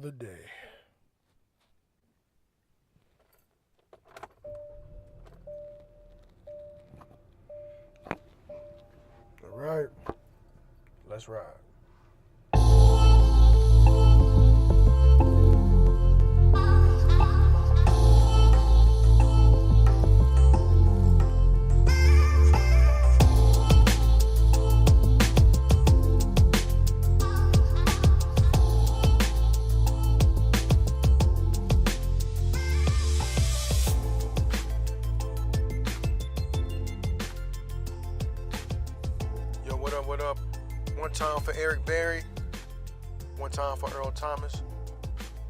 another day. All right, let's ride. Yo, what up, what up? One time for Eric Berry, one time for Earl Thomas.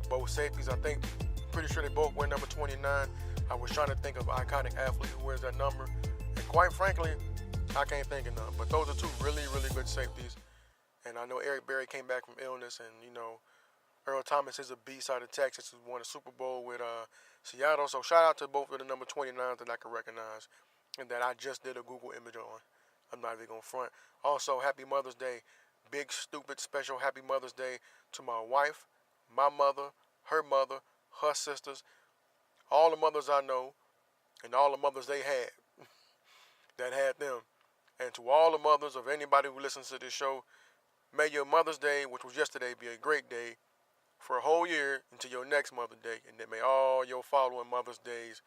Both safeties, I think, pretty sure they both wear number 29. I was trying to think of an iconic athlete who wears that number. And quite frankly, I can't think of none. But those are two really, really good safeties. And I know Eric Berry came back from illness, and Earl Thomas is a beast out of Texas who won a Super Bowl with Seattle. So shout out to both of the number 29s that I can recognize and that I just did a Google image on. I'm not even gonna front. Also, happy Mother's Day. Big, stupid, special happy Mother's Day to my wife, my mother, her sisters, all the mothers I know, and all the mothers they had that had them. And to all the mothers of anybody who listens to this show, may your Mother's Day, which was yesterday, be a great day for a whole year until your next Mother's Day. And then may all your following Mother's Days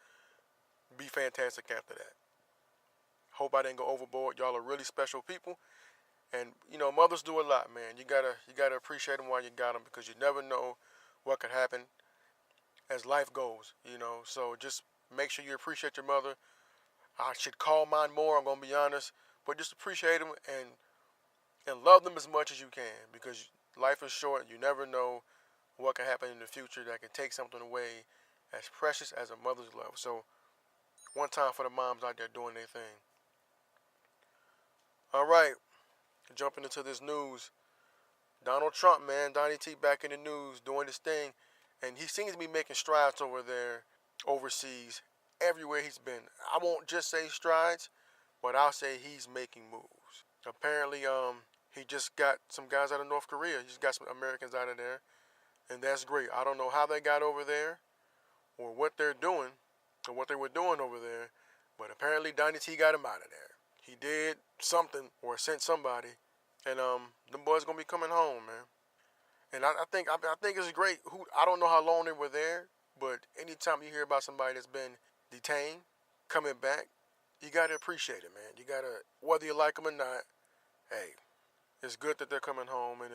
be fantastic after that. Hope I didn't go overboard. Y'all are really special people. And, mothers do a lot, man. You gotta appreciate them while you got them, because you never know what could happen as life goes, So just make sure you appreciate your mother. I should call mine more, I'm going to be honest. But just appreciate them and love them as much as you can, because life is short. You never know what can happen in the future that can take something away as precious as a mother's love. So one time for the moms out there doing their thing. All right, jumping into this news. Donald Trump, man, Donnie T back in the news doing his thing. And he seems to be making strides over there, overseas, everywhere he's been. I won't just say strides, but I'll say he's making moves. Apparently, he just got some guys out of North Korea. He just got some Americans out of there. And that's great. I don't know how they got over there or what they're doing or what they were doing over there. But apparently Donnie T got him out of there. He did something or sent somebody. And them boys gonna be coming home, man. And I think it's great. I don't know how long they were there, but anytime you hear about somebody that's been detained, coming back, you gotta appreciate it, man. You gotta, whether you like them or not, hey, it's good that they're coming home, and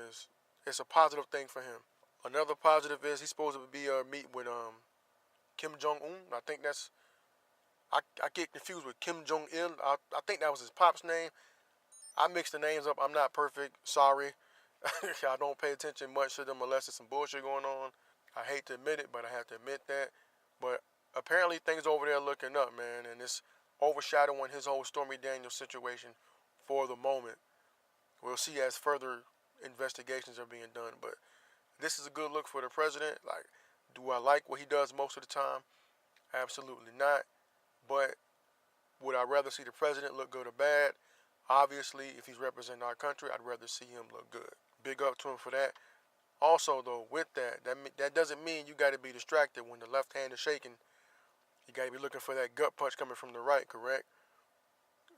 it's a positive thing for him. Another positive is he's supposed to be meeting with Kim Jong-un. I think that's, I get confused with Kim Jong-il. I think that was his pop's name. I mix the names up. I'm not perfect. Sorry. I don't pay attention much to them unless there's some bullshit going on. I hate to admit it, but I have to admit that. But apparently things over there looking up, man, and it's overshadowing his whole Stormy Daniels situation for the moment. We'll see as further investigations are being done, but this is a good look for the president. Like, do I like what he does most of the time? Absolutely not. But would I rather see the president look good or bad? Obviously, if he's representing our country, I'd rather see him look good. Big up to him for that. Also, though, with that doesn't mean you got to be distracted when the left hand is shaking. You got to be looking for that gut punch coming from the right, correct?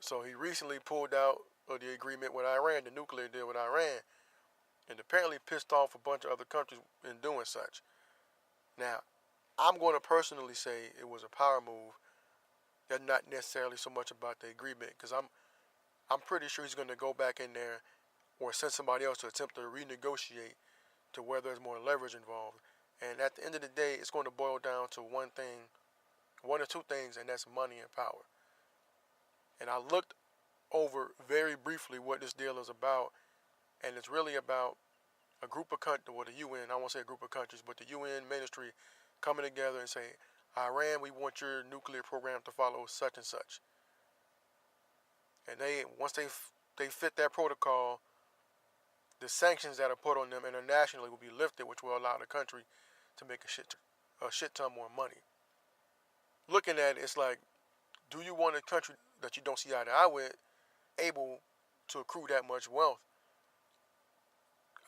So he recently pulled out of the agreement with Iran, the nuclear deal with Iran, and apparently pissed off a bunch of other countries in doing such. Now, I'm going to personally say it was a power move. That's not necessarily so much about the agreement, because I'm pretty sure he's going to go back in there or send somebody else to attempt to renegotiate to where there's more leverage involved. And at the end of the day, it's going to boil down to one or two things, and that's money and power. And I looked over very briefly what this deal is about, and it's really about a group of countries, well, the UN, I won't say a group of countries, but the UN ministry coming together and say, Iran, we want your nuclear program to follow such and such. And once they fit that protocol, the sanctions that are put on them internationally will be lifted, which will allow the country to make a shit ton more money. Looking at it, it's like, do you want a country that you don't see eye to eye with able to accrue that much wealth?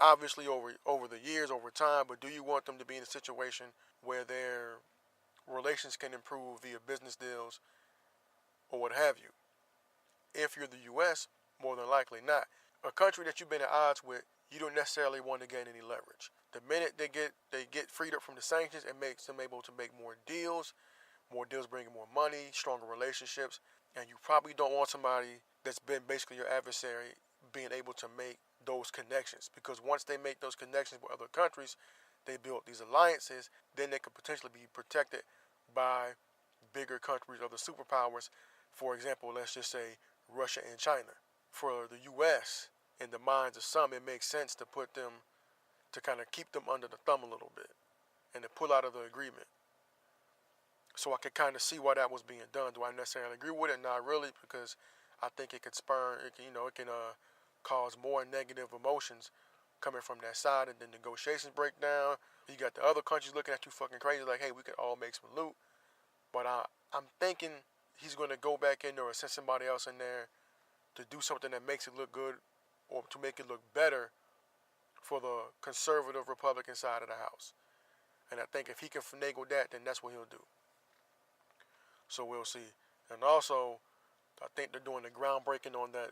obviously over the years, over time, but do you want them to be in a situation where their relations can improve via business deals or what have you? If you're the U.S., more than likely not. A country that you've been at odds with, you don't necessarily want to gain any leverage. The minute they get freed up from the sanctions, it makes them able to make more deals bringing more money, stronger relationships, and you probably don't want somebody that's been basically your adversary being able to make those connections, because once they make those connections with other countries, they build these alliances, then they could potentially be protected by bigger countries, other superpowers. For example, let's just say Russia and China. For the U.S., in the minds of some, it makes sense to put them, to kind of keep them under the thumb a little bit and to pull out of the agreement. So I could kind of see why that was being done. Do I necessarily agree with it? Not really, because I think it could it can cause more negative emotions coming from that side, and then negotiations break down. You got the other countries looking at you fucking crazy, like, hey, we could all make some loot. But I'm thinking he's going to go back in there or send somebody else in there to do something that makes it look good or to make it look better for the conservative Republican side of the house. And I think if he can finagle that, then that's what he'll do. So we'll see. And also, I think they're doing the groundbreaking on that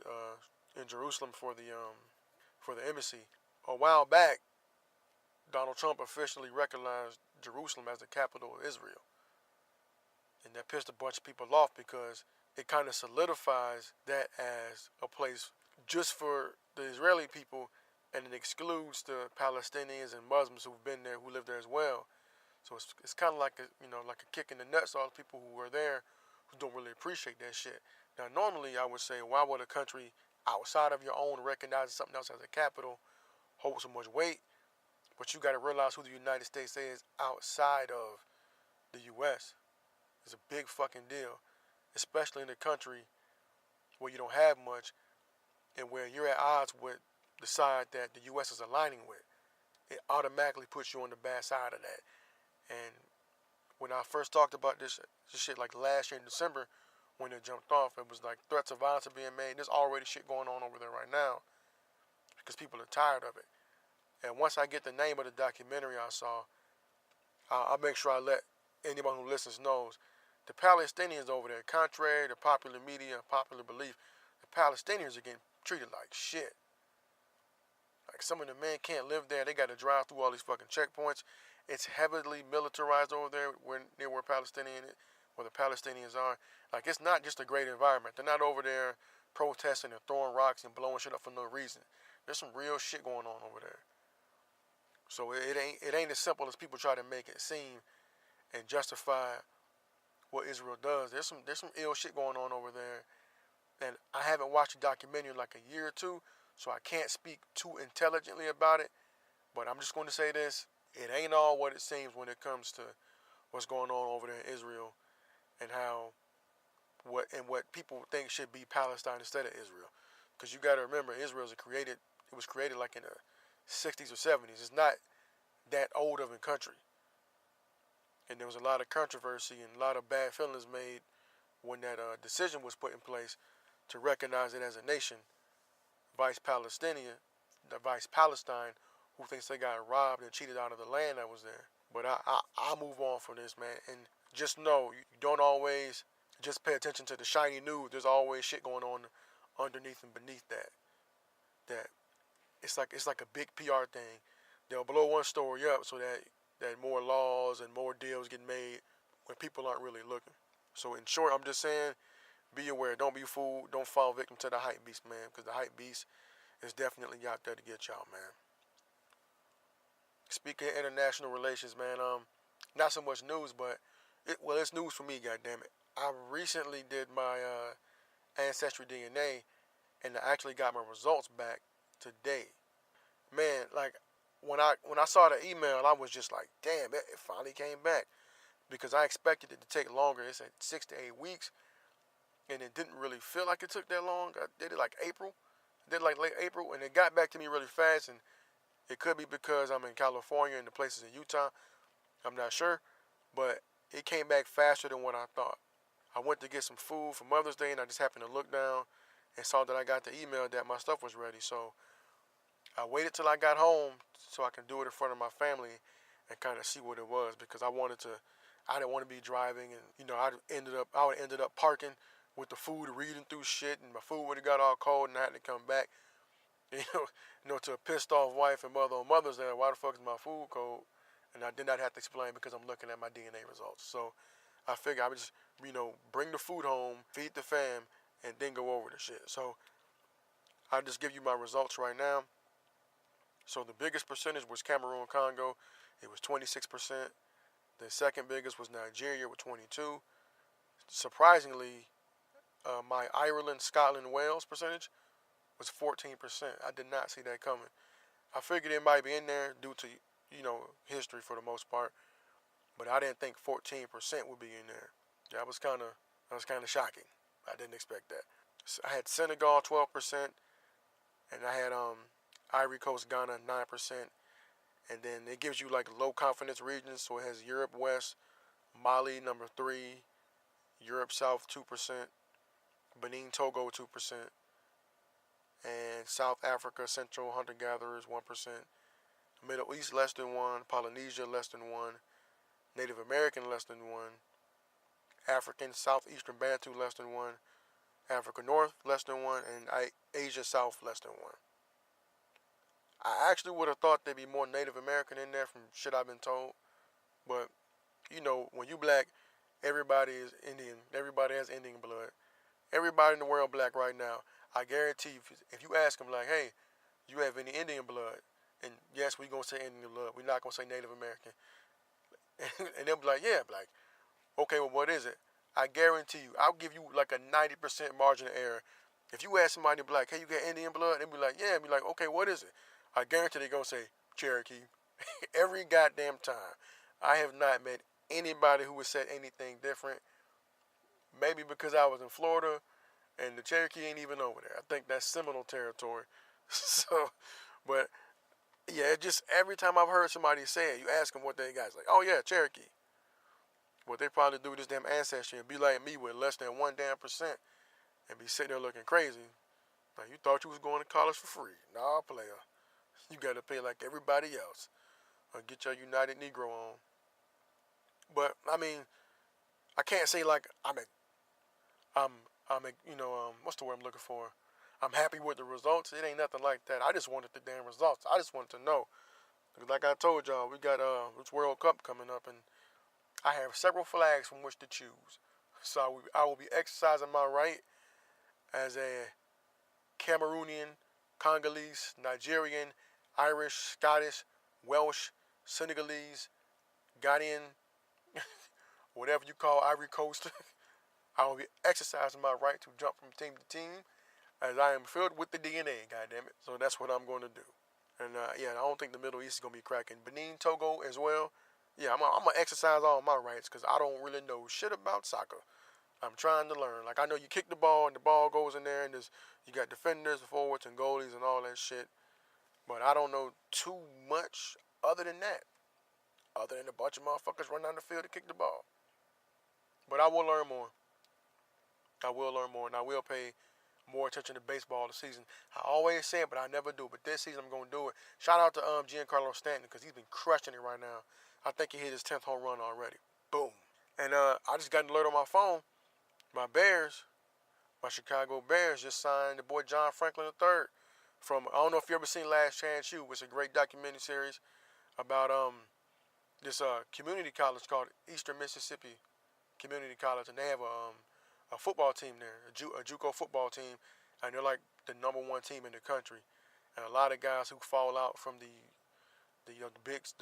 in Jerusalem for the embassy. A while back, Donald Trump officially recognized Jerusalem as the capital of Israel. And that pissed a bunch of people off because it kind of solidifies that as a place just for the Israeli people, and it excludes the Palestinians and Muslims who've been there, who live there as well. So it's kind of like like a kick in the nuts to all the people who were there who don't really appreciate that shit. Now, normally I would say, why would a country outside of your own recognize something else as a capital hold so much weight? But you got to realize who the United States is outside of the U.S. It's a big fucking deal, especially in a country where you don't have much and where you're at odds with the side that the U.S. is aligning with. It automatically puts you on the bad side of that. And when I first talked about this shit like last year in December, when it jumped off, it was like threats of violence are being made. There's already shit going on over there right now because people are tired of it. And once I get the name of the documentary I saw, I'll make sure I let anyone who listens knows. The Palestinians over there, contrary to popular media, popular belief, the Palestinians are getting treated like shit. Like, some of the men can't live there. They got to drive through all these fucking checkpoints. It's heavily militarized over there near where the Palestinians are. Like, it's not just a great environment. They're not over there protesting and throwing rocks and blowing shit up for no reason. There's some real shit going on over there. So it ain't as simple as people try to make it seem and justify what Israel does. There's some ill shit going on over there. And I haven't watched a documentary in like a year or two, so I can't speak too intelligently about it. But I'm just going to say this. It ain't all what it seems when it comes to what's going on over there in Israel and what people think should be Palestine instead of Israel. Because you got to remember, Israel was created like in the 60s or 70s. It's not that old of a country. And there was a lot of controversy and a lot of bad feelings made when that decision was put in place to recognize it as a nation. Vice Palestine, who thinks they got robbed and cheated out of the land that was there. But I'll move on from this, man. And just know, you don't always just pay attention to the shiny news. There's always shit going on underneath and beneath that. That it's like a big PR thing. They'll blow one story up so that more laws and more deals get made when people aren't really looking. So in short, I'm just saying, be aware. Don't be fooled. Don't fall victim to the hype beast, man. Because the hype beast is definitely out there to get y'all, man. Speaking of international relations, man, not so much news, but it's news for me, goddammit. I recently did my Ancestry DNA, and I actually got my results back today. Man, like, when I saw the email, I was just like, damn, it finally came back. Because I expected it to take longer. It said 6 to 8 weeks, and it didn't really feel like it took that long. I did it like April. I did like late April, and it got back to me really fast, and it could be because I'm in California and the places in Utah. I'm not sure, but it came back faster than what I thought. I went to get some food for Mother's Day, and I just happened to look down and saw that I got the email that my stuff was ready. So I waited till I got home so I can do it in front of my family and kind of see what it was, because I didn't want to be driving, and I would ended up parking with the food, reading through shit, and my food would have got all cold, and I had to come back. To a pissed off wife and mother on Mother's Day, why the fuck is my food cold? And I did not have to explain because I'm looking at my DNA results. So I figured I would just, bring the food home, feed the fam, and then go over the shit. So I'll just give you my results right now. So the biggest percentage was Cameroon, Congo. It was 26%. The second biggest was Nigeria with 22. Surprisingly, my Ireland, Scotland, Wales percentage was 14%. I did not see that coming. I figured it might be in there due to, history for the most part, but I didn't think 14% would be in there. That was kind of shocking. I didn't expect that. So I had Senegal 12%, and I had Ivory Coast, Ghana 9%, and then it gives you like low confidence regions. So it has Europe West, Mali number 3, Europe South 2%, Benin, Togo 2%, and South Africa, Central Hunter Gatherers 1%, Middle East less than 1, Polynesia less than 1, Native American less than 1, African Southeastern Bantu less than 1, Africa North less than 1, and Asia South less than 1. I actually would have thought there'd be more Native American in there from shit I've been told, but when you black, everybody is Indian. Everybody has Indian blood. Everybody in the world black right now. I guarantee you, if you ask them like, hey, you have any Indian blood? And yes, we're going to say Indian blood. We're not going to say Native American. And they'll be like, yeah, black. Okay, well, what is it? I guarantee you, I'll give you like a 90% margin of error. If you ask somebody black, hey, you got Indian blood? They'll be like, yeah. Be like, okay, what is it? I guarantee they're going to say Cherokee. Every goddamn time. I have not met anybody who has said anything different. Maybe because I was in Florida and the Cherokee ain't even over there. I think that's Seminole territory. So, but yeah, it just every time I've heard somebody say it, you ask them what they got. It's like, oh yeah, Cherokee. Well, they probably do this damn ancestry and be like me with less than 1% and be sitting there looking crazy. Now, you thought you was going to college for free. Nah, player. You got to pay like everybody else or get your United Negro on. But, I mean, I can't say like what's the word I'm looking for? I'm happy with the results. It ain't nothing like that. I just wanted the damn results. I just wanted to know. Like I told y'all, we got this World Cup coming up, and I have several flags from which to choose. So I will be exercising my right as a Cameroonian, Congolese, Nigerian, Irish, Scottish, Welsh, Senegalese, Ghanaian, whatever you call Ivory Coast. I will be exercising my right to jump from team to team, as I am filled with the DNA, goddammit. So that's what I'm going to do. And I don't think the Middle East is going to be cracking. Benin, Togo as well. Yeah, I'm going to exercise all my rights because I don't really know shit about soccer. I'm trying to learn. Like, I know you kick the ball and the ball goes in there, and you got defenders, forwards, and goalies and all that shit. But I don't know too much other than that. Other than a bunch of motherfuckers running down the field to kick the ball. But I will learn more. I will learn more, and I will pay more attention to baseball this season. I always say it, but I never do. But this season, I'm going to do it. Shout out to Giancarlo Stanton, because he's been crushing it right now. I think he hit his 10th home run already. Boom. And I just got an alert on my phone. My Chicago Bears just signed the boy John Franklin III from, I don't know if you ever seen Last Chance U. It's a great documentary series about this community college called Eastern Mississippi Community College, and they have a football team there, a JUCO football team, and they're like the number one team in the country. And a lot of guys who fall out from the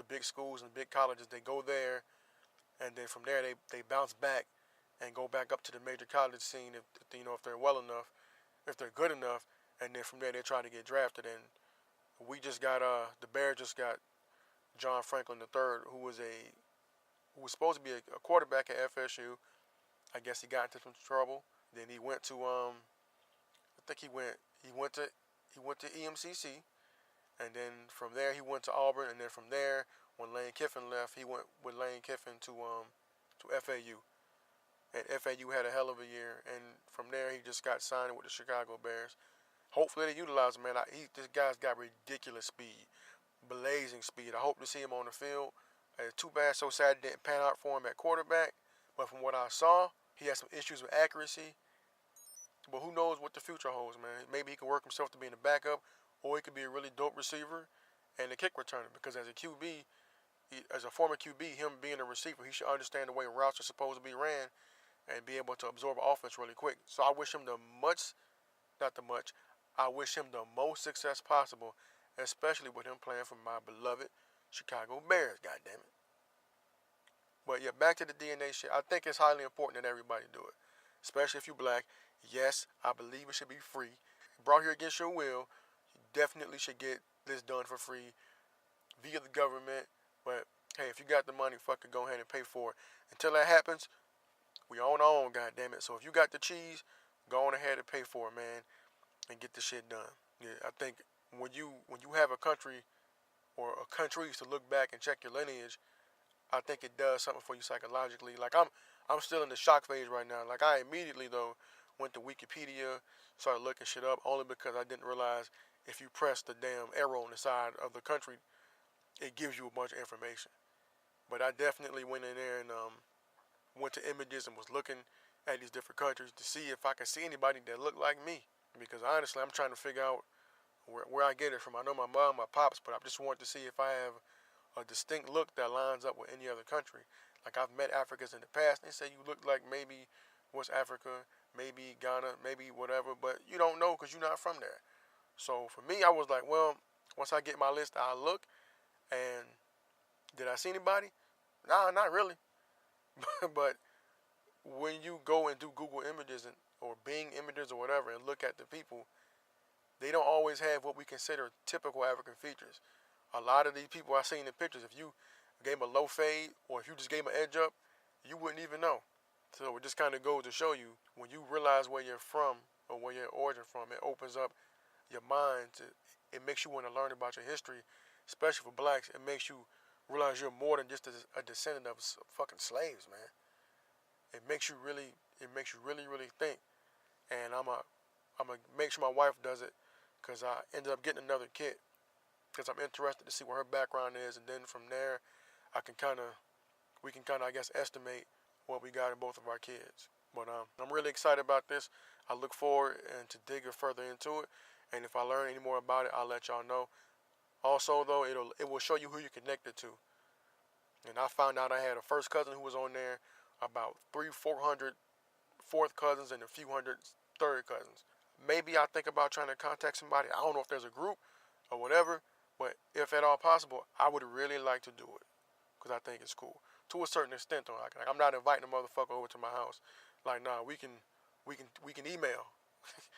big schools and big colleges, they go there, and then from there they bounce back and go back up to the major college scene if they're well enough, if they're good enough, and then from there they try to get drafted. And the Bears just got John Franklin III, who was supposed to be a quarterback at FSU. I guess he got into some trouble. Then he went to I think he went to EMCC, and then from there he went to Auburn, and then from there when Lane Kiffin left, he went with Lane Kiffin to FAU. And FAU had a hell of a year, and from there he just got signed with the Chicago Bears. hopefully they utilize him, man. This guy's got ridiculous speed, blazing speed. I hope to see him on the field. It's too bad, so sad it didn't pan out for him at quarterback. But from what I saw, he had some issues with accuracy. But who knows what the future holds, man. Maybe he can work himself to being a backup, or he could be a really dope receiver and a kick returner. Because as a QB, as a former QB, him being a receiver, he should understand the way routes are supposed to be ran and be able to absorb offense really quick. So I wish him I wish him the most success possible, especially with him playing for my beloved Chicago Bears, goddammit. But yeah, back to the DNA shit. I think it's highly important that everybody do it, especially if you're black. Yes, I believe it should be free. Brought here against your will, you definitely should get this done for free via the government. But hey, if you got the money, fucking go ahead and pay for it. Until that happens, we on our own, goddammit. So if you got the cheese, go on ahead and pay for it, man, and get the shit done. Yeah, I think when you have a country or a countries to look back and check your lineage, I think it does something for you psychologically. Like I'm still in the shock phase right now. Like I immediately though went to Wikipedia, started looking shit up only because I didn't realize if you press the damn arrow on the side of the country, it gives you a bunch of information. But I definitely went in there and went to images and was looking at these different countries to see if I could see anybody that looked like me. Because honestly, I'm trying to figure out where I get it from. I know my mom, my pops, but I just want to see if I have a distinct look that lines up with any other country. Like I've met Africans in the past, and they say you look like maybe West Africa, maybe Ghana, maybe whatever, but you don't know because you're not from there. So for me, I was like, well, once I get my list, I'll look. And did I see anybody? Nah, not really. But when you go and do Google images or Bing images or whatever and look at the people, they don't always have what we consider typical African features. A lot of these people I seen in pictures, if you gave them a low fade or if you just gave them an edge up, you wouldn't even know. So it just kind of goes to show you, when you realize where you're from or where your origin from, it opens up your mind. It makes you want to learn about your history, especially for blacks. It makes you realize you're more than just a descendant of fucking slaves, man. It makes you really think. And I'm gonna make sure my wife does it, because I ended up getting another kid because I'm interested to see what her background is, and then from there we can kind of I guess estimate what we got in both of our kids. But I'm really excited about this. I look forward and to digging further into it, and if I learn any more about it, I'll let y'all know. Also though, it will show you who you're connected to. And I found out I had a first cousin who was on there, about 400 fourth cousins, and a few hundred third cousins. Maybe I think about trying to contact somebody. I don't know if there's a group or whatever, but if at all possible, I would really like to do it because I think it's cool to a certain extent. Though, like I'm not inviting a motherfucker over to my house. Like, nah, we can email.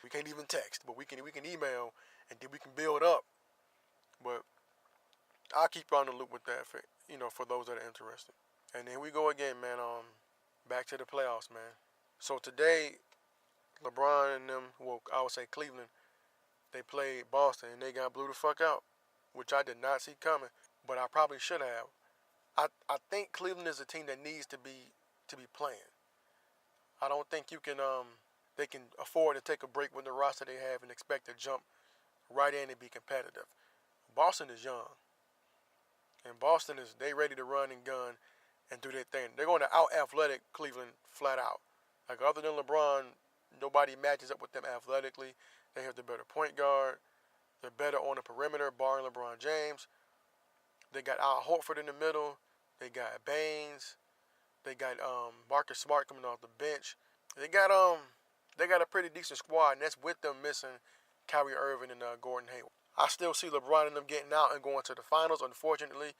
We can't even text, but we can email, and then we can build up. But I'll keep you on the loop with that for those that are interested. And here we go again, man. Back to the playoffs, man. So today, LeBron and them, well, I would say Cleveland, they played Boston and they got blew the fuck out, which I did not see coming, but I probably should have. I think Cleveland is a team that needs to be playing. I don't think they can afford to take a break with the roster they have and expect to jump right in and be competitive. Boston is young, and Boston they ready to run and gun and do their thing. They're going to out-athletic Cleveland flat out. Like, other than LeBron, nobody matches up with them athletically. They have the better point guard. They're better on the perimeter, barring LeBron James. They got Al Horford in the middle. They got Baines. They got Marcus Smart coming off the bench. They got a pretty decent squad, and that's with them missing Kyrie Irving and Gordon Hayward. I still see LeBron and them getting out and going to the finals. Unfortunately,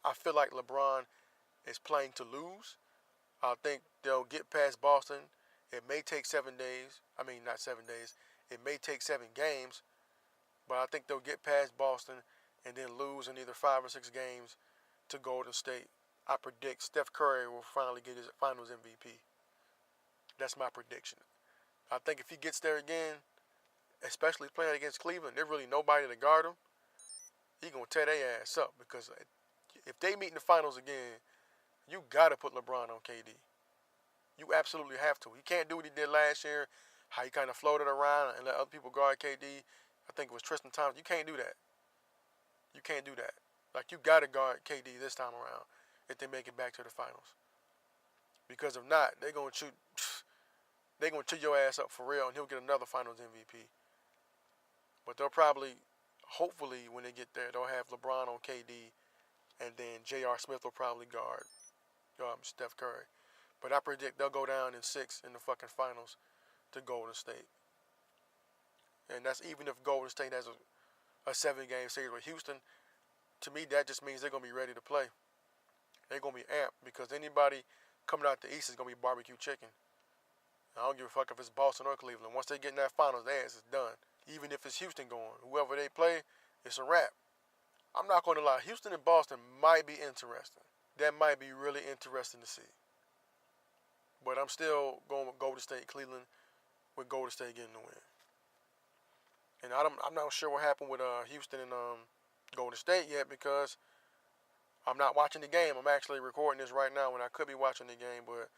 I feel like LeBron is playing to lose. I think they'll get past Boston. It may take 7 days. I mean, not 7 days. It may take 7 games. But I think they'll get past Boston and then lose in either 5 or 6 games to Golden State. I predict Steph Curry will finally get his finals MVP. That's my prediction. I think if he gets there again, especially playing against Cleveland, there's really nobody to guard him. He's going to tear their ass up, because if they meet in the finals again, you got to put LeBron on KD. You absolutely have to. He can't do what he did last year. how he kind of floated around and let other people guard KD. I think it was Tristan Thompson. You can't do that. You can't do that. Like, you got to guard KD this time around if they make it back to the finals. Because if not, they're going to chew your ass up for real, and he'll get another finals MVP. But they'll probably, hopefully, when they get there, they'll have LeBron on KD, and then J.R. Smith will probably guard Steph Curry. But I predict they'll go down in 6 in the fucking finals to Golden State. And that's even if Golden State has a 7-game series with Houston. To me, that just means they're going to be ready to play. They're going to be amped because anybody coming out the East is going to be barbecue chicken. I don't give a fuck if it's Boston or Cleveland. Once they get in that finals, their ass is done. Even if it's Houston going. Whoever they play, it's a wrap. I'm not going to lie. Houston and Boston might be interesting. That might be really interesting to see. But I'm still going with Golden State, Cleveland, with Golden State getting the win. And I'm not sure what happened with Houston and Golden State yet because I'm not watching the game. I'm actually recording this right now when I could be watching the game, but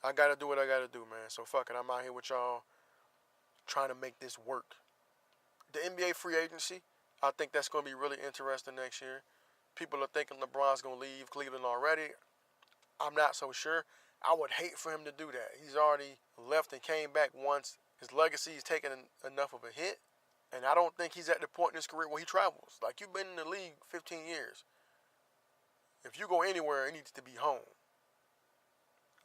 I got to do what I got to do, man. So fuck it. I'm out here with y'all trying to make this work. The NBA free agency, I think that's going to be really interesting next year. People are thinking LeBron's going to leave Cleveland already. I'm not so sure. I would hate for him to do that. He's already left and came back once. His legacy is taking enough of a hit. And I don't think he's at the point in his career where he travels. Like, you've been in the league 15 years. If you go anywhere, it needs to be home.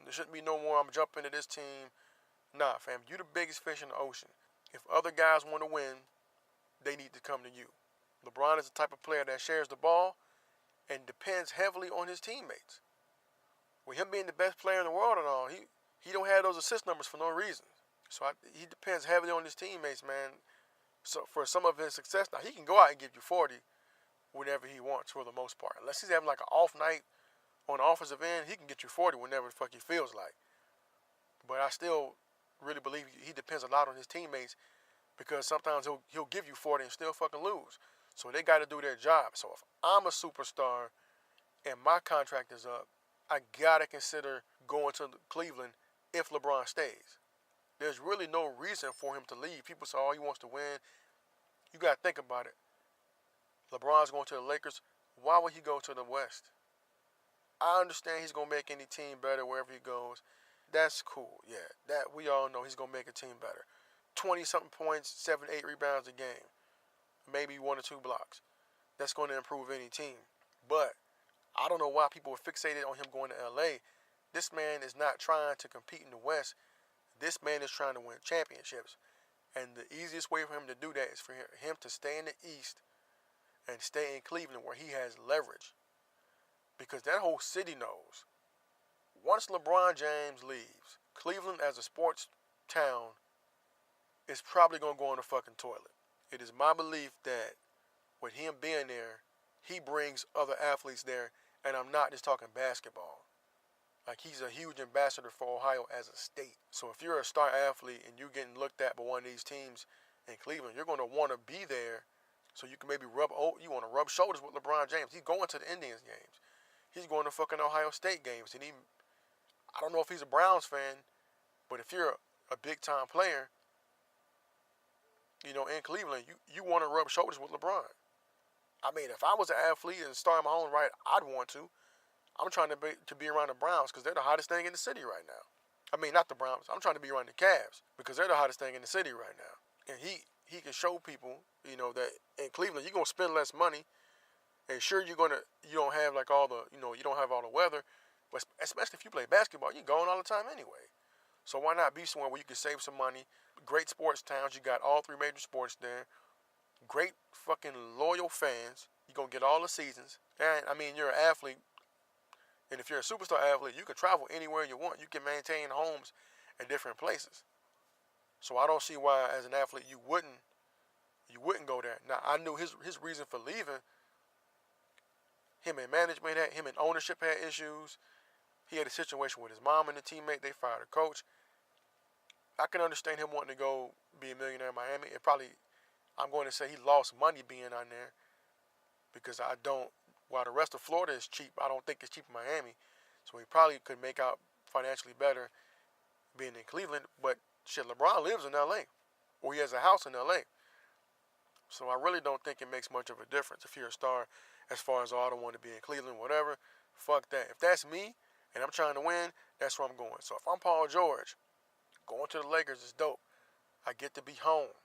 There shouldn't be no more, I'm jumping into this team. Nah, fam, you the biggest fish in the ocean. If other guys want to win, they need to come to you. LeBron is the type of player that shares the ball and depends heavily on his teammates. With him being the best player in the world and all, he don't have those assist numbers for no reason. So he depends heavily on his teammates, man. So for some of his success, now he can go out and give you 40 whenever he wants for the most part. Unless he's having like an off night on the offensive end, he can get you 40 whenever the fuck he feels like. But I still really believe he depends a lot on his teammates because sometimes he'll give you 40 and still fucking lose. So they got to do their job. So if I'm a superstar and my contract is up, I got to consider going to Cleveland if LeBron stays. There's really no reason for him to leave. People say, oh, he wants to win. You got to think about it. LeBron's going to the Lakers. Why would he go to the West? I understand he's going to make any team better wherever he goes. That's cool, yeah. That we all know he's going to make a team better. 20-something points, 7, 8 rebounds a game. Maybe 1 or 2 blocks. That's going to improve any team. But I don't know why people are fixated on him going to L.A. This man is not trying to compete in the West. This man is trying to win championships. And the easiest way for him to do that is for him to stay in the East and stay in Cleveland where he has leverage. Because that whole city knows. Once LeBron James leaves, Cleveland as a sports town is probably going to go in the fucking toilet. It is my belief that with him being there, he brings other athletes there. And I'm not just talking basketball. Like, he's a huge ambassador for Ohio as a state. So if you're a star athlete and you're getting looked at by one of these teams in Cleveland, you're going to want to be there so you can maybe rub shoulders with LeBron James. He's going to the Indians games. He's going to fucking Ohio State games. And I don't know if he's a Browns fan, but if you're a big-time player, in Cleveland, you want to rub shoulders with LeBron. I mean, if I was an athlete and a star in my own right, I'd want to. I'm trying to be around the Browns because they're the hottest thing in the city right now. I mean, not the Browns. I'm trying to be around the Cavs because they're the hottest thing in the city right now. And he can show people, that in Cleveland, you're going to spend less money. And sure, you don't have like all the, you don't have all the weather. But especially if you play basketball, you're going all the time anyway. So why not be somewhere where you can save some money? Great sports towns. You got all 3 major sports there. Great fucking loyal fans. You're going to get all the seasons. And, I mean, you're an athlete. And if you're a superstar athlete, you can travel anywhere you want. You can maintain homes in different places. So I don't see why, as an athlete, you wouldn't go there. Now, I knew his reason for leaving. Him and management him and ownership had issues. He had a situation with his mom and a teammate. They fired a coach. I can understand him wanting to go be a millionaire in Miami. I'm going to say he lost money being on there because while the rest of Florida is cheap, I don't think it's cheap in Miami. So he probably could make out financially better being in Cleveland. But Shit, LeBron lives in L.A. or he has a house in L.A. So I really don't think it makes much of a difference if you're a star as far as, oh, I don't want to be in Cleveland, whatever. Fuck that. If that's me and I'm trying to win, that's where I'm going. So if I'm Paul George, going to the Lakers is dope. I get to be home.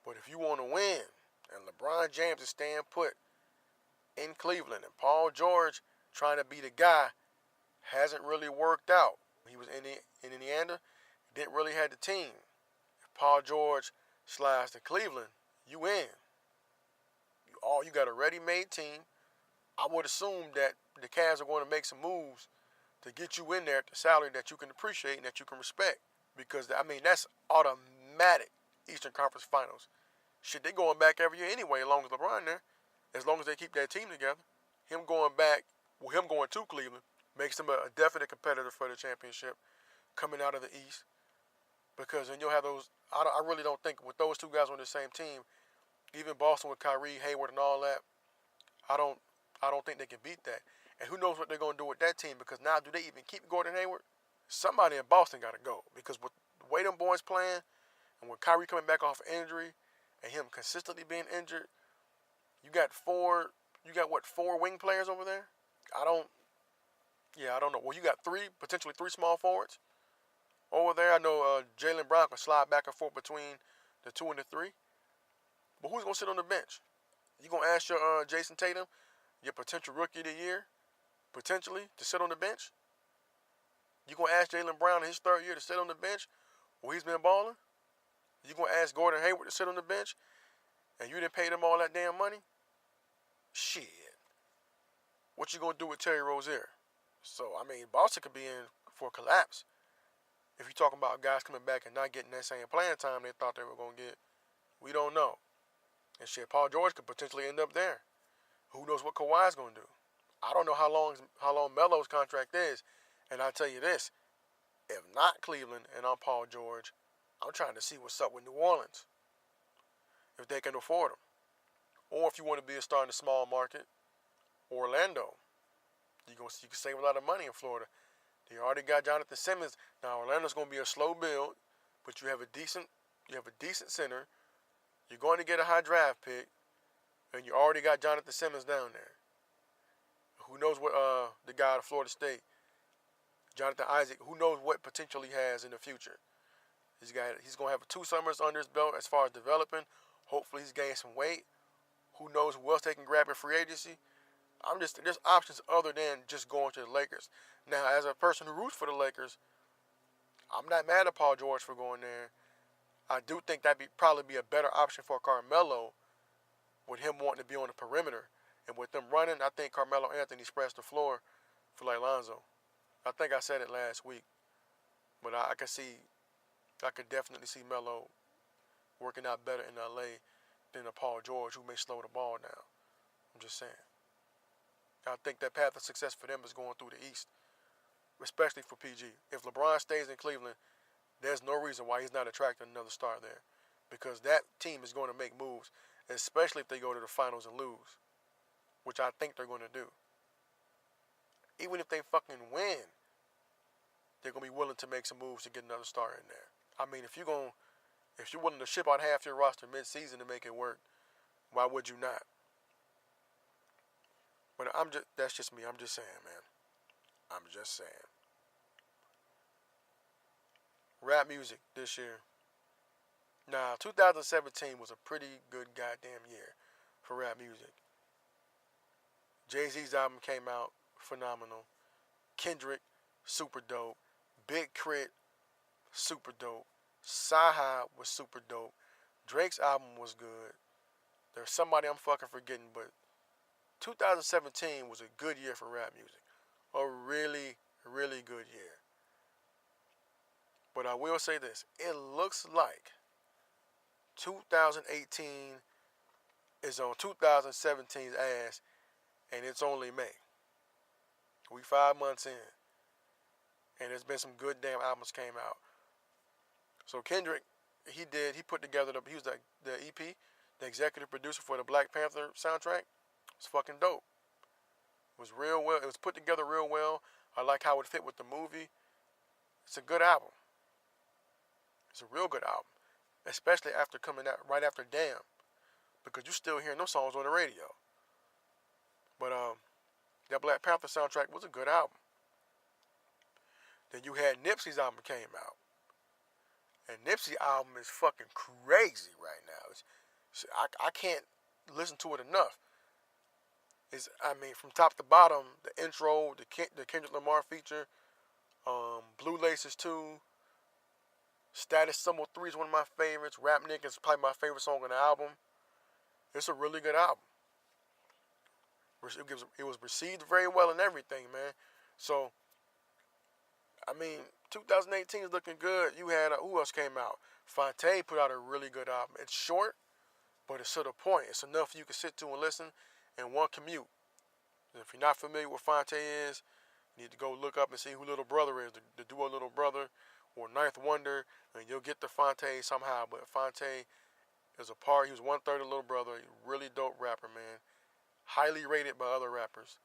But if you want to win and LeBron James is staying put in Cleveland and Paul George trying to be the guy hasn't really worked out. He was in Indiana, didn't really have the team. If Paul George slides to Cleveland, you in. You got a ready-made team. I would assume that the Cavs are going to make some moves to get you in there at the salary that you can appreciate and that you can respect. Because, I mean, that's automatic Eastern Conference Finals. Shit, they going back every year anyway, as long as LeBron there. As long as they keep that team together. Him going to Cleveland makes him a definite competitor for the championship coming out of the East. Because then you'll have those, I really don't think with those two guys on the same team, even Boston with Kyrie, Hayward, and all that, I don't think they can beat that. And who knows what they're going to do with that team, because now do they even keep Gordon Hayward? Somebody in Boston got to go, because with the way them boys playing, and with Kyrie coming back off injury, and him consistently being injured, you got four wing players over there? I don't know. Well, you got potentially three small forwards over there. I know Jaylen Brown can slide back and forth between the 2 and the 3. But who's going to sit on the bench? You going to ask your Jason Tatum, your potential rookie of the year, potentially, to sit on the bench? You going to ask Jaylen Brown in his third year to sit on the bench where he's been balling? You going to ask Gordon Hayward to sit on the bench and you didn't pay them all that damn money? Shit. What you going to do with Terry Rozier? So, I mean, Boston could be in for a collapse. If you're talking about guys coming back and not getting that same playing time they thought they were going to get, we don't know. And shit, Paul George could potentially end up there. Who knows what Kawhi's going to do? I don't know how long Melo's contract is. And I'll tell you this, if not Cleveland and I'm Paul George, I'm trying to see what's up with New Orleans. If they can afford him. Or if you want to be a star in the small market, Orlando. You can save a lot of money in Florida. They already got Jonathan Simmons. Now Orlando's going to be a slow build, but you have a decent center. You're going to get a high draft pick, and you already got Jonathan Simmons down there. Who knows what the guy out of Florida State, Jonathan Isaac, who knows what potential he has in the future. He's going to have 2 summers under his belt as far as developing. Hopefully he's gained some weight. Who knows who else they can grab in free agency. There's options other than just going to the Lakers. Now, as a person who roots for the Lakers, I'm not mad at Paul George for going there. I do think that'd probably be a better option for Carmelo with him wanting to be on the perimeter. And with them running, I think Carmelo Anthony spreads the floor for like Lonzo. I think I said it last week. But I could definitely see Melo working out better in LA than a Paul George who may slow the ball down. I'm just saying. I think that path of success for them is going through the East, especially for PG. If LeBron stays in Cleveland, there's no reason why he's not attracting another star there, because that team is going to make moves, especially if they go to the finals and lose, which I think they're going to do. Even if they fucking win, they're going to be willing to make some moves to get another star in there. I mean, if you're willing to ship out half your roster mid-season to make it work, why would you not? But that's just me. I'm just saying, man. I'm just saying. Rap music this year. Now, 2017 was a pretty good goddamn year for rap music. Jay-Z's album came out, phenomenal. Kendrick, super dope. Big Crit, super dope. Sci-Hi was super dope. Drake's album was good. There's somebody I'm fucking forgetting, but 2017 was a good year for rap music. A really, really good year. But I will say this. It looks like 2018 is on 2017's ass, and it's only May. We 5 months in, and there's been some good damn albums came out. So Kendrick, he put together, he was the EP, the executive producer for the Black Panther soundtrack. It's fucking dope. It was real well. It was put together real well. I like how it fit with the movie. It's a good album. It's a real good album, especially after coming out right after Damn, because you still hearing those songs on the radio. But that Black Panther soundtrack was a good album. Then you had Nipsey's album came out, and Nipsey's album is fucking crazy right now. I can't listen to it enough. From top to bottom, the intro, the Kendrick Lamar feature, Blue Laces 2, Status Symbol 3 is one of my favorites. Rap Nick is probably my favorite song on the album. It's a really good album. It was received very well and everything, man. So, 2018 is looking good. You had, who else came out? Fonte put out a really good album. It's short, but it's to the point. It's enough you can sit to and listen in one commute. And if you're not familiar with Fonte is, you need to go look up and see who Little Brother is, the duo Little Brother or Ninth Wonder, and you'll get to Fonte somehow. But Fonte is he was 1/3 of Little Brother. Really dope rapper, man. Highly rated by other rappers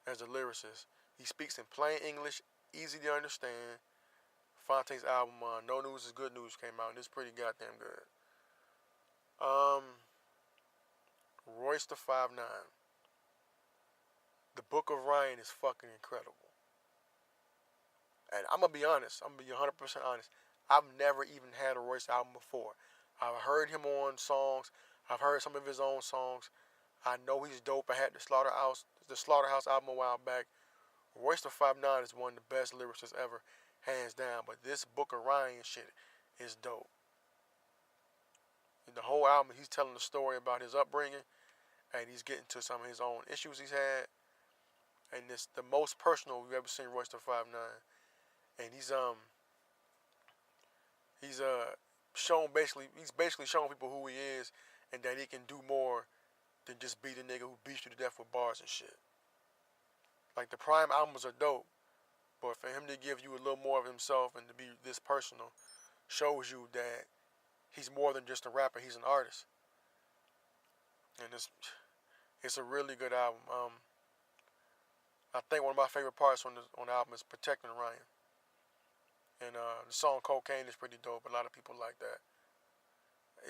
as a lyricist. He speaks in plain English, easy to understand. Fonte's album, No News is Good News, came out, and it's pretty goddamn good. Royce the 5'9". The Book of Ryan is fucking incredible. And I'm going to be honest. I'm going to be 100% honest. I've never even had a Royce album before. I've heard him on songs. I've heard some of his own songs. I know he's dope. I had the Slaughterhouse album a while back. Royce the 5'9" is one of the best lyricists ever, hands down. But this Book of Ryan shit is dope. In the whole album, he's telling the story about his upbringing, and he's getting to some of his own issues he's had. And it's the most personal we've ever seen Royce the 5'9". And he's basically showing people who he is, and that he can do more than just be the nigga who beats you to death with bars and shit. Like, the Prime albums are dope, but for him to give you a little more of himself and to be this personal shows you that he's more than just a rapper, he's an artist. And it's a really good album. I think one of my favorite parts on the album is Protecting Ryan. And the song Cocaine is pretty dope. A lot of people like that.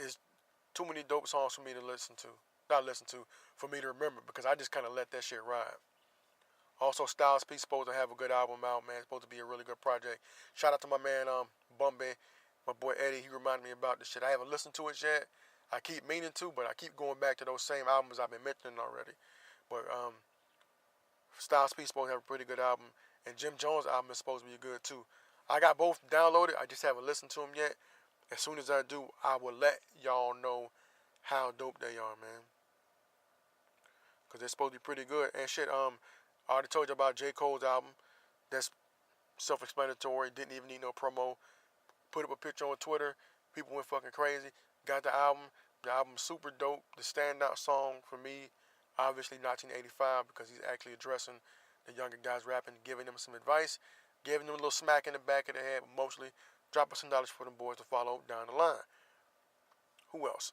It's too many dope songs for me to for me to remember, because I just kind of let that shit ride. Also, Styles P supposed to have a good album out, man. It's supposed to be a really good project. Shout out to my man Bombay, my boy Eddie. He reminded me about this shit. I haven't listened to it yet. I keep meaning to, but I keep going back to those same albums I've been mentioning already. But Styles P supposed to have a pretty good album, and Jim Jones' album is supposed to be good too. I got both downloaded. I just haven't listened to them yet. As soon as I do, I will let y'all know how dope they are, man. Because they're supposed to be pretty good. And shit, I already told you about J. Cole's album. That's self-explanatory. Didn't even need no promo. Put up a picture on Twitter. People went fucking crazy. Got the album. The album's super dope. The standout song for me, obviously 1985, because he's actually addressing the younger guys rapping, giving them some advice, giving them a little smack in the back of the head, but mostly dropping some dollars for them boys to follow down the line. Who else?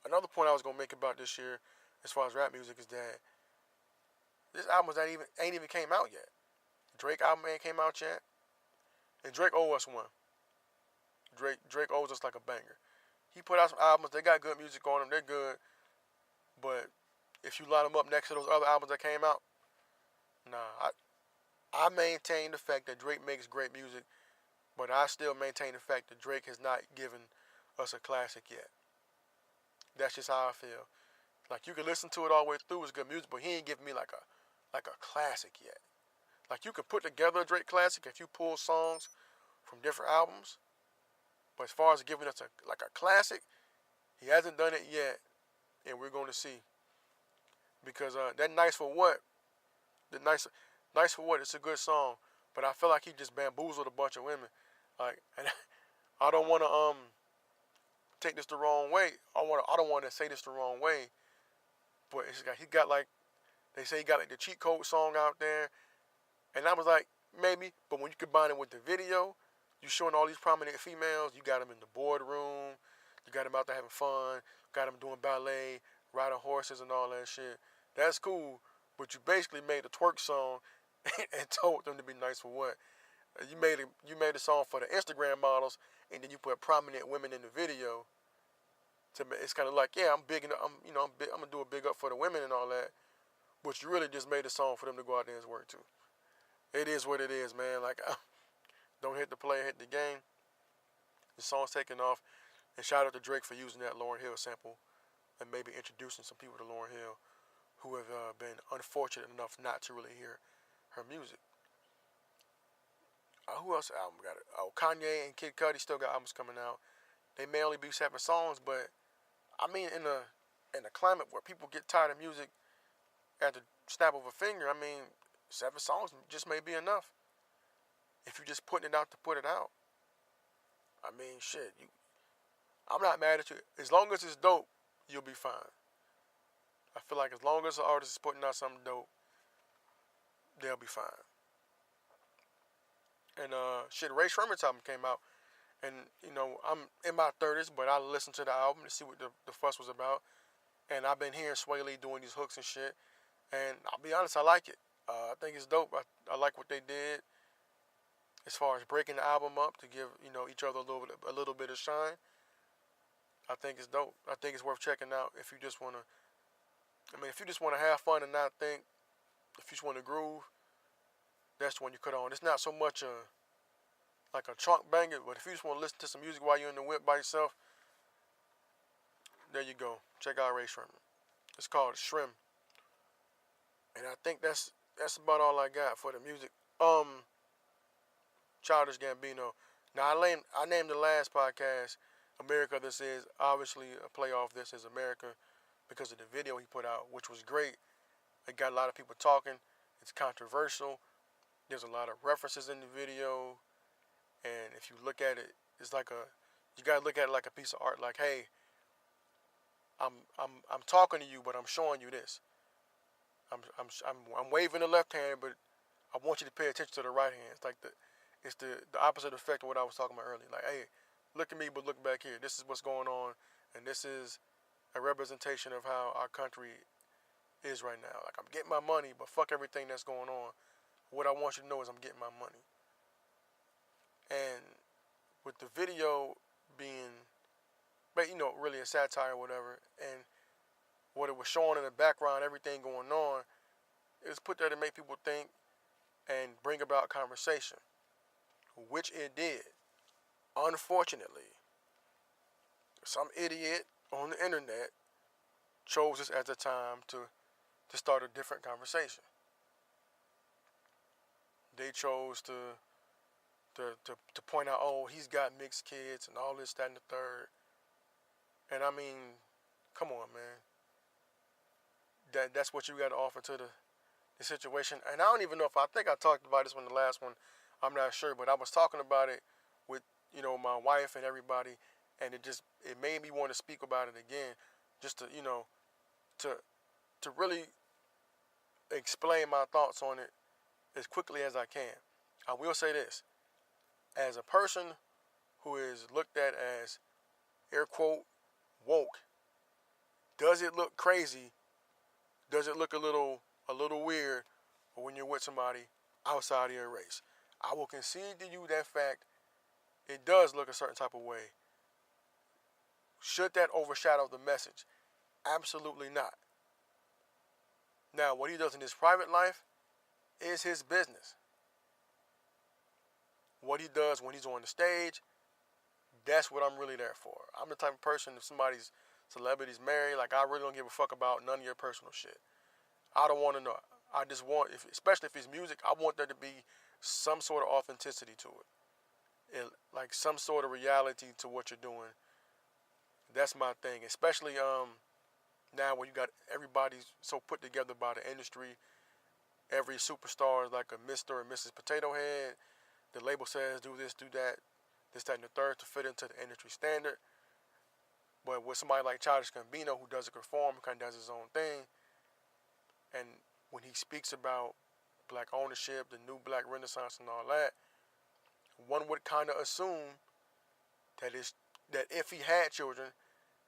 Another point I was going to make about this year as far as rap music is that this album ain't even came out yet. Drake album ain't came out yet. And Drake owes us one. Drake owes us like a banger. He put out some albums. They got good music on them. They're good. But if you line them up next to those other albums that came out, nah. I maintain the fact that Drake makes great music, but I still maintain the fact that Drake has not given us a classic yet. That's just how I feel. Like, you can listen to it all the way through. It's good music, but he ain't giving me like a classic yet. Like, you can put together a Drake classic if you pull songs from different albums, but as far as giving us a classic, he hasn't done it yet, and we're going to see. Because that Nice for What, Nice for What, it's a good song, but I feel like he just bamboozled a bunch of women. Like, and I don't want to take this the wrong way. I don't want to say this the wrong way, but he got like, they say he got like the cheat code song out there, and I was like, maybe, but when you combine it with the video, you showing all these prominent females, you got them in the boardroom, you got them out there having fun, got them doing ballet, riding horses and all that shit. That's cool, but you basically made a twerk song and told them to be nice for what? You made a song for the Instagram models and then you put prominent women in the video. It's kind of like, yeah, I'm big, I'm gonna do a big up for the women and all that, but you really just made a song for them to go out there and work to. It is what it is, man. Like, don't hit the play, hit the game. The song's taking off, and shout out to Drake for using that Lauryn Hill sample and maybe introducing some people to Lauryn Hill who have been unfortunate enough not to really hear her music. Who else album got it? Oh, Kanye and Kid Cudi still got albums coming out. They may only be 7 songs, but I mean, in a climate where people get tired of music at the snap of a finger, I mean, 7 songs just may be enough. If you're just putting it out to put it out. I mean, shit. I'm not mad at you. As long as it's dope, you'll be fine. I feel like as long as the artist is putting out something dope, they'll be fine. And Ray Sherman's album came out, and I'm in my 30s, but I listened to the album to see what the fuss was about, and I've been hearing Sway Lee doing these hooks and shit, and I'll be honest, I like it. I think it's dope. I like what they did as far as breaking the album up to give each other a little bit of shine. I think it's dope. I think it's worth checking out if you just want to. If you just want to have fun and not think, if you just want to groove, that's the one you cut on. It's not so much like a trunk banger, but if you just want to listen to some music while you're in the whip by yourself, there you go. Check out Ray Sherman. It's called Shrimp. And I think that's about all I got for the music. Childish Gambino. Now I named the last podcast America This Is. Obviously a play off This Is America because of the video he put out, which was great. It got a lot of people talking. It's controversial. There's a lot of references in the video. And if you look at it, it's like you gotta look at it like a piece of art. Like, hey, I'm talking to you, but I'm showing you this. I'm waving the left hand, but I want you to pay attention to the right hand. It's like it's the opposite effect of what I was talking about earlier. Like, hey, look at me, but look back here. This is what's going on, and this is a representation of how our country is right now. Like, I'm getting my money, but fuck everything that's going on. What I want you to know is I'm getting my money. And with the video being, really a satire or whatever, and what it was showing in the background, everything going on, it was put there to make people think and bring about conversation, which it did. Unfortunately, some idiot on the internet chose this as a time to start a different conversation. They chose to point out, oh, he's got mixed kids and all this, that, and the third. And I mean, come on, man. That's what you got to offer to the situation. And I don't even know I think I talked about this one, the last one. I'm not sure, but I was talking about it with, my wife and everybody, and it made me want to speak about it again, just to, to really explain my thoughts on it as quickly as I can. I will say this. As a person who is looked at as, air quote, woke, does it look crazy? Does it look a little weird when you're with somebody outside of your race? I will concede to you that fact. It does look a certain type of way. Should that overshadow the message? Absolutely not. Now, what he does in his private life is his business. What he does when he's on the stage, that's what I'm really there for. I'm the type of person, if somebody's celebrity's married, like, I really don't give a fuck about none of your personal shit. I don't want to know. I just want, especially if it's music, I want there to be some sort of authenticity to it. Like some sort of reality to what you're doing. That's my thing. Especially now when you got everybody so put together by the industry. Every superstar is like a Mr. or Mrs. Potato Head. The label says do this, do that, this, that, and the third to fit into the industry standard. But with somebody like Childish Gambino, who doesn't conform, who kind of does his own thing, and when he speaks about black ownership, the new black renaissance and all that, one would kind of assume that if he had children,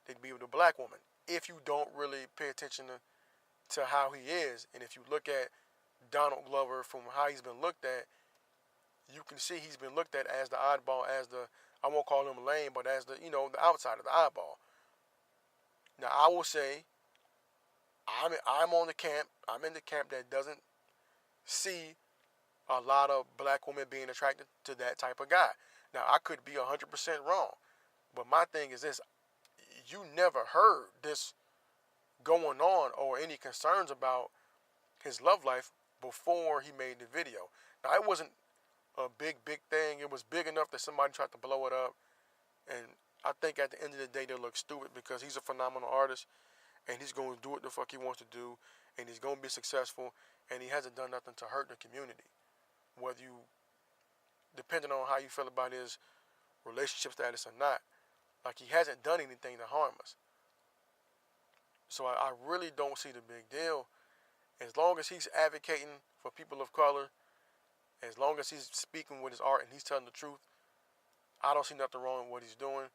they'd be with a black woman. If you don't really pay attention to how he is, and if you look at Donald Glover from how he's been looked at, you can see he's been looked at as the oddball, as the I won't call him lame, but as the the outside of the eyeball. Now I will say, I'm on the camp. I'm in the camp that doesn't see a lot of black women being attracted to that type of guy. Now I could be 100% wrong, but my thing is this: you never heard this going on or any concerns about his love life before he made the video. Now it wasn't a big thing. It was big enough that somebody tried to blow it up, and I think at the end of the day they'll look stupid because he's a phenomenal artist and he's going to do what the fuck he wants to do, and he's going to be successful, and he hasn't done nothing to hurt the community. Whether you, depending on how you feel about his relationship status or not, like he hasn't done anything to harm us. So I really don't see the big deal. As long as he's advocating for people of color, as long as he's speaking with his art and he's telling the truth, I don't see nothing wrong with what he's doing.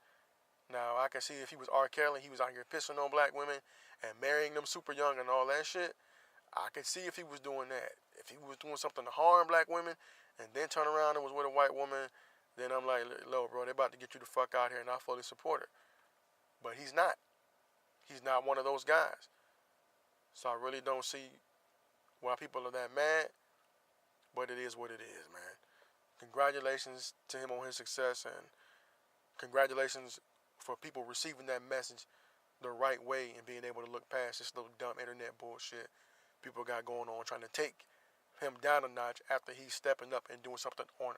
Now, I can see if he was R. Kelly, he was out here pissing on black women and marrying them super young and all that shit, I could see if he was doing that. If he was doing something to harm black women and then turn around and was with a white woman, then I'm like, look, bro, they're about to get you the fuck out here, and I fully support it. But he's not. He's not one of those guys. So I really don't see why people are that mad, but it is what it is, man. Congratulations to him on his success, and congratulations for people receiving that message the right way and being able to look past this little dumb internet bullshit people got going on, trying to take him down a notch after he's stepping up and doing something on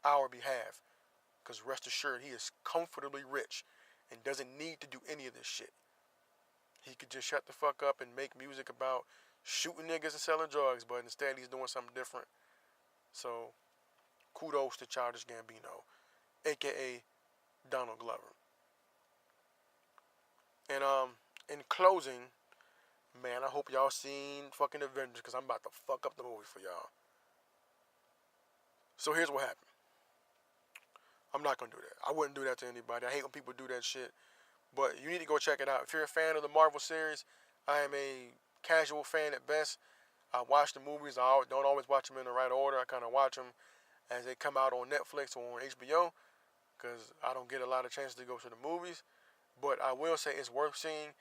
our behalf. Because rest assured, he is comfortably rich and doesn't need to do any of this shit. He could just shut the fuck up and make music about shooting niggas and selling drugs, but instead he's doing something different. So, kudos to Childish Gambino, a.k.a. Donald Glover. And in closing, man, I hope y'all seen fucking Avengers, because I'm about to fuck up the movie for y'all. So here's what happened. I'm not going to do that. I wouldn't do that to anybody. I hate when people do that shit. But you need to go check it out. If you're a fan of the Marvel series, I am a casual fan at best. I watch the movies. I don't always watch them in the right order. I kind of watch them as they come out on Netflix or on HBO, because I don't get a lot of chances to go to the movies. But I will say it's worth seeing.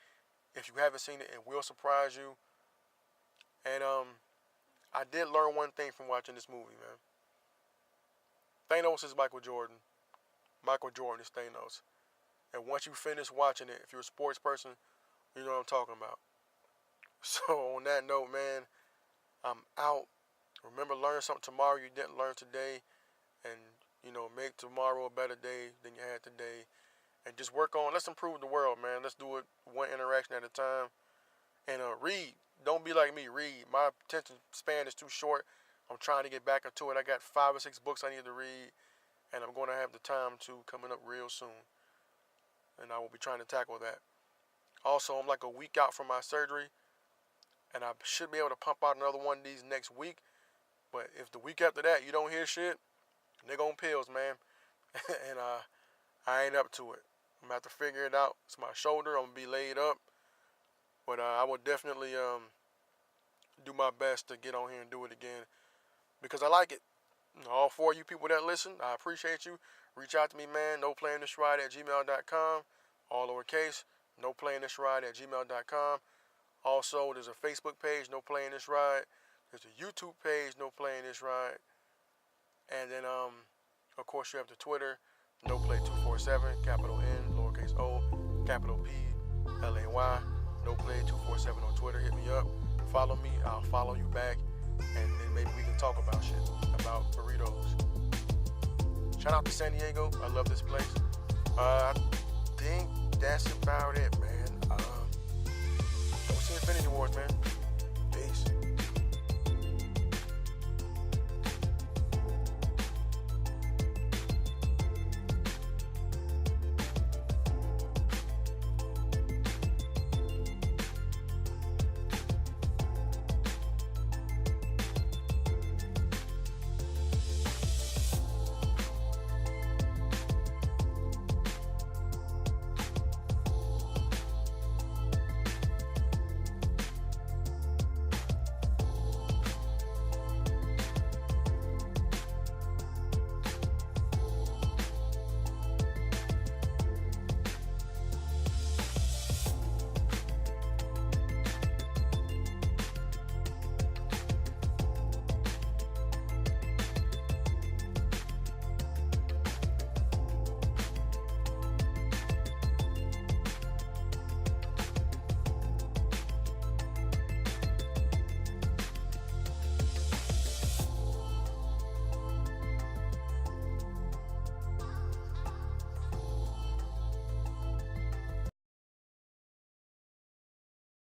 If you haven't seen it, it will surprise you. And I did learn one thing from watching this movie, man. Thanos is Michael Jordan. Michael Jordan is Thanos. And once you finish watching it, if you're a sports person, you know what I'm talking about. So on that note, man, I'm out. Remember, learn something tomorrow you didn't learn today. And, make tomorrow a better day than you had today. And just work on, let's improve the world, man. Let's do it one interaction at a time. And read. Don't be like me, read. My attention span is too short. I'm trying to get back into it. I got 5 or 6 books I need to read. And I'm going to have the time to coming up real soon. And I will be trying to tackle that. Also, I'm like a week out from my surgery. And I should be able to pump out another one of these next week. But if the week after that you don't hear shit, nigga on pills, man. And I ain't up to it. I'm going to have to figure it out. It's my shoulder. I'm going to be laid up. But I will definitely do my best to get on here and do it again, because I like it. All 4 of you people that listen, I appreciate you. Reach out to me, man. NoPlayingThisRide@gmail.com. All lowercase. NoPlayingThisRide@gmail.com. Also, there's a Facebook page, No Playing This Ride. There's a YouTube page, No Playing This Ride. And then, of course, you have the Twitter, NoPlay247, capital N, lowercase o, capital P, L-A-Y. NoPlay247 on Twitter. Hit me up. Follow me. I'll follow you back. And then maybe we can talk about shit, about burritos. Shout out to San Diego. I love this place. I think that's about it, man. Go see Infinity Wars, man.